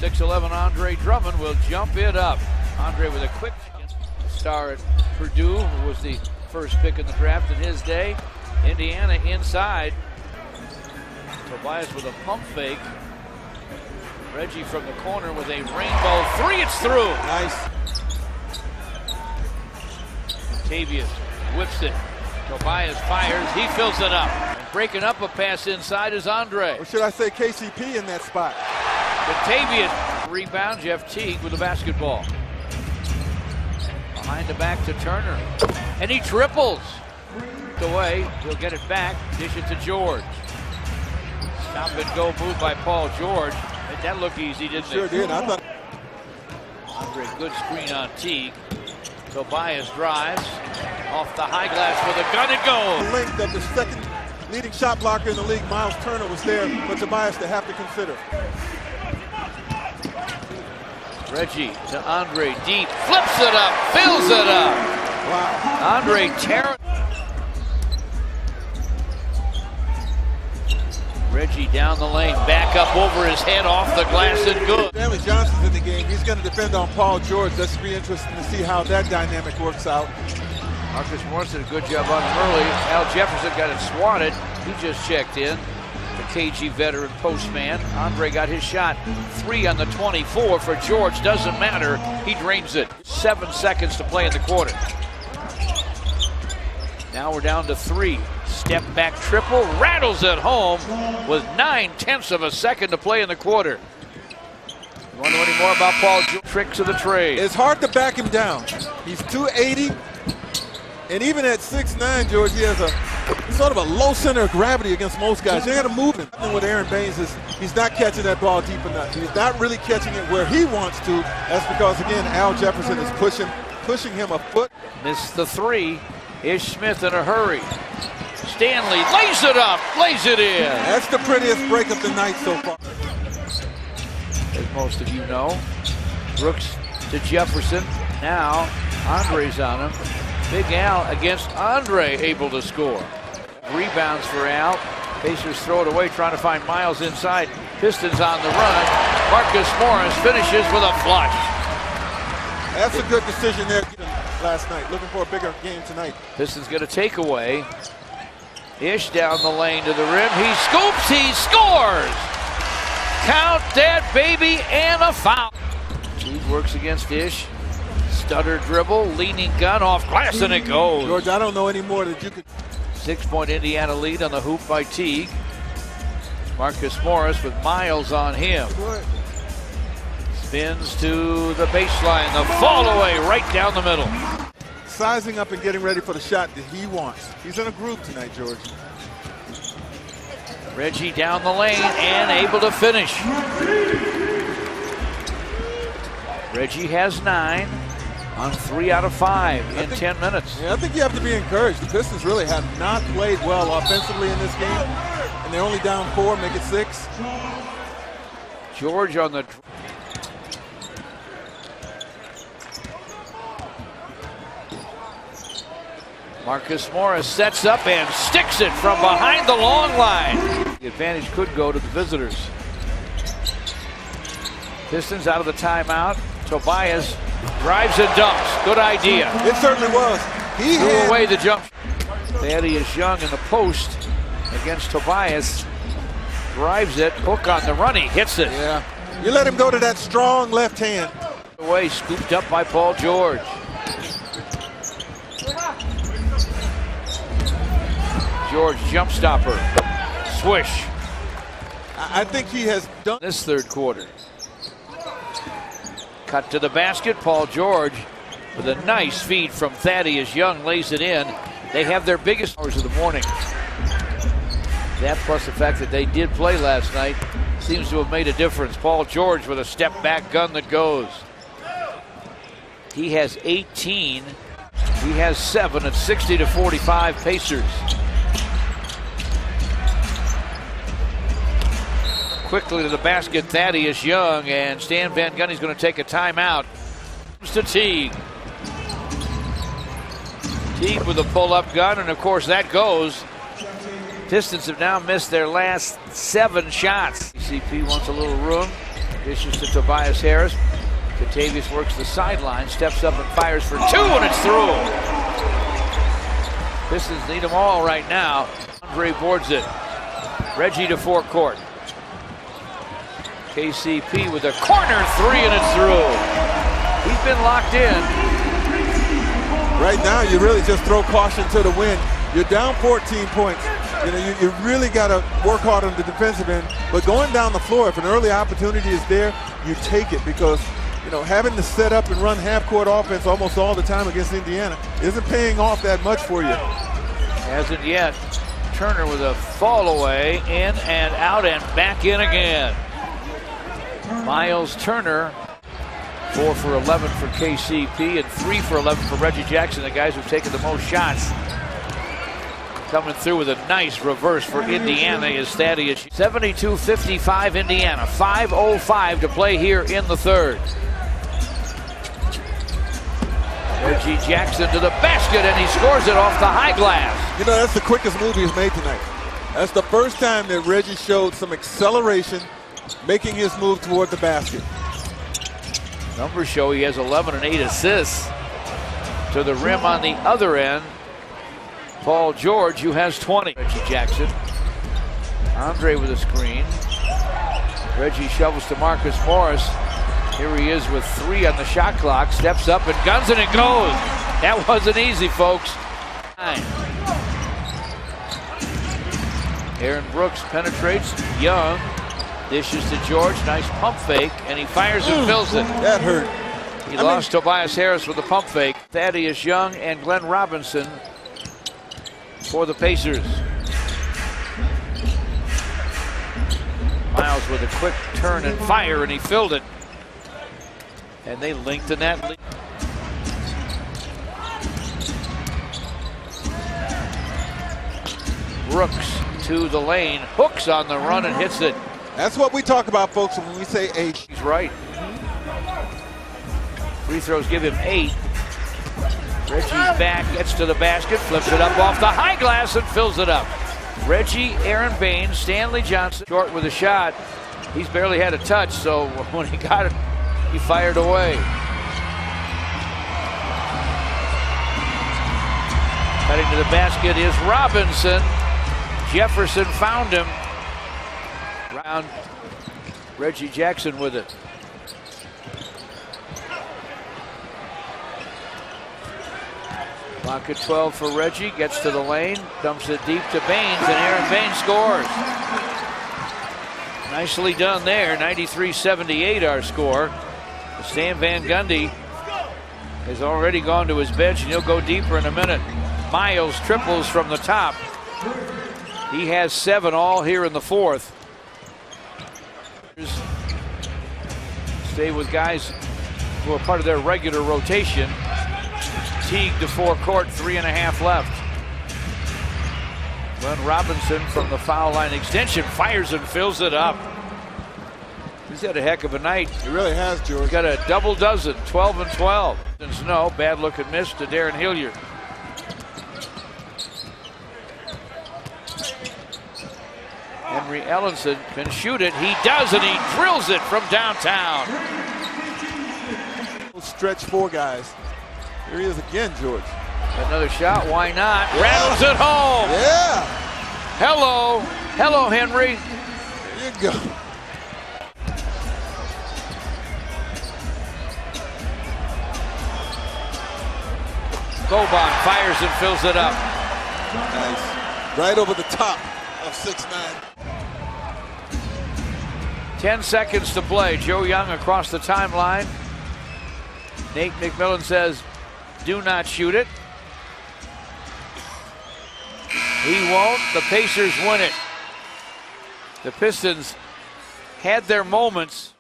6'11" Andre Drummond will jump it up. Andre with a quick star at Purdue, who was the first pick in the draft in his day. Indiana inside. Tobias with a pump fake. Reggie from the corner with a rainbow three. It's through. Nice. Tavius whips it. Tobias fires. He fills it up. And breaking up a pass inside is Andre. Or should I say KCP in that spot? Tavius rebound. Jeff Teague with the basketball. Behind the back to Turner. And he triples. Away. He'll get it back. Dish it to George. Stop and go move by Paul George. Made that look easy, didn't it? Sure did. I thought. Andre, good screen on Teague. Tobias drives off the high glass with a gun and The goes. length of the second leading shot blocker in the league, Miles Turner, was there for Tobias to have to consider. Reggie to Andre, deep, flips it up, fills it up. Wow. Andre tearing. Reggie down the lane, back up over his head, off the glass and good. Stanley Johnson's in the game. He's going to defend on Paul George. That's be interesting to see how that dynamic works out. Marcus Morris did a good job on him early. Al Jefferson got it swatted. He just checked in. The KG veteran postman. Andre got his shot. 3 on the 24 for George. Doesn't matter. He drains it. 7 seconds to play in the quarter. Now we're down to 3. Step back triple. Rattles it home with 9/10 of a second to play in the quarter. You want to know any more about Paul George? Tricks of the trade. It's hard to back him down. He's 280. And even at 6'9", George, he has a sort of a low center of gravity against most guys. You got to move him. And with Aaron Baines is he's not catching that ball deep enough. He's not really catching it where he wants to. That's because, again, Al Jefferson is pushing him a foot. Missed the 3. Ish Smith in a hurry. Stanley lays it up, lays it in. That's the prettiest break of the night so far. As most of you know, Brooks to Jefferson. Now Andre's on him. Big Al against Andre, able to score. Rebounds for Al. Pacers throw it away, trying to find Miles inside. Pistons on the run. Marcus Morris finishes with a flush. That's a good decision there last night. Looking for a bigger game tonight. Pistons get a takeaway. Ish down the lane to the rim. He scoops, he scores! Count that baby, and a foul. Teague works against Ish. Stutter dribble, leaning gun off glass, and it goes. George, I don't know any more that you could. 6-point Indiana lead on the hoop by Teague. Marcus Morris with Miles on him. Spins to the baseline. The fall away right down the middle. Sizing up and getting ready for the shot that he wants. He's in a groove tonight, George. Reggie down the lane and able to finish. Reggie has 9 on 3 out of 5 in 10 minutes. Yeah, I think you have to be encouraged. The Pistons really have not played well offensively in this game, and they're only down 4, make it 6. George on the... Marcus Morris sets up and sticks it from behind the long line. The advantage could go to the visitors. Pistons out of the timeout. Tobias drives and dunks. Good idea. It certainly was. He threw away the jump. Thaddeus Young in the post against Tobias. Drives it. Hook on the run. He hits it. Yeah. You let him go to that strong left hand. Away, scooped up by Paul George. George jump stopper. Swish. I think he has done this third quarter. Cut to the basket. Paul George with a nice feed from Thaddeus Young lays it in. They have their biggest hours of the morning. That plus the fact that they did play last night seems to have made a difference. Paul George with a step back gun that goes. He has 18. He has 7 at 60-45 Pacers. Quickly to the basket, Thaddeus Young, and Stan Van Gundy's going to take a timeout. Comes to Teague. Teague with a pull-up gun, and of course that goes. Pistons have now missed their last 7 shots. CP wants a little room. Dishes to Tobias Harris. Kentavious works the sideline, steps up and fires for two, and it's through. Pistons need them all right now. Andre boards it. Reggie to forecourt. KCP with a corner three, and it's through. He's been locked in. Right now, you really just throw caution to the wind. You're down 14 points. You know, you really got to work hard on the defensive end. But going down the floor, if an early opportunity is there, you take it, because, you know, having to set up and run half-court offense almost all the time against Indiana isn't paying off that much for you. Hasn't yet. Turner with a fall away, in and out and back in again. Miles Turner, 4 for 11 for KCP and 3 for 11 for Reggie Jackson, the guys who've taken the most shots. Coming through with a nice reverse for Indiana is Thaddeus. 72-55 Indiana, 5:05 to play here in the third. Reggie Jackson to the basket, and he scores it off the high glass. You know, that's the quickest move he's made tonight. That's the first time that Reggie showed some acceleration, making his move toward the basket. Numbers show he has 11 and 8 assists. To the rim on the other end, Paul George, who has 20. Reggie Jackson. Andre with a screen. Reggie shovels to Marcus Morris. Here he is with 3 on the shot clock. Steps up and guns it and goes. That wasn't easy, folks. 9. Aaron Brooks penetrates. Young dishes to George. Nice pump fake, and he fires and fills it. That hurt. He lost Tobias Harris with the pump fake. Thaddeus Young and Glenn Robinson for the Pacers. Miles with a quick turn and fire, and he filled it. And they linked in that lead. Brooks to the lane, hooks on the run and hits it. That's what we talk about, folks, when we say 8. He's right. Free throws give him 8. Reggie's back, gets to the basket, flips it up off the high glass and fills it up. Reggie, Aaron Baines, Stanley Johnson, short with a shot. He's barely had a touch, so when he got it, he fired away. Cutting to the basket is Robinson. Jefferson found him. Round. Reggie Jackson with it. Clock at 12 for Reggie. Gets to the lane. Dumps it deep to Baines, and Aaron Baines scores. Nicely done there. 93-78 our score. Stan Van Gundy has already gone to his bench, and he'll go deeper in a minute. Miles triples from the top. He has 7 all here in the fourth. Stay with guys who are part of their regular rotation. Teague to forecourt, 3.5 left. Glenn Robinson from the foul line extension fires and fills it up. He's had a heck of a night. He really has, George. He's got a double dozen, 12 and 12. No, bad look and miss to Darren Hilliard. Henry Ellenson can shoot it. He does, and he drills it from downtown. Stretch 4 guys. Here he is again, George. Another shot, why not? Rattles it home. Yeah. Hello. Hello, Henry. There you go. Boban fires and fills it up. Nice. Right over the top of 6'9". 10 seconds to play. Joe Young across the timeline. Nate McMillan says, do not shoot it. He won't. The Pacers win it. The Pistons had their moments.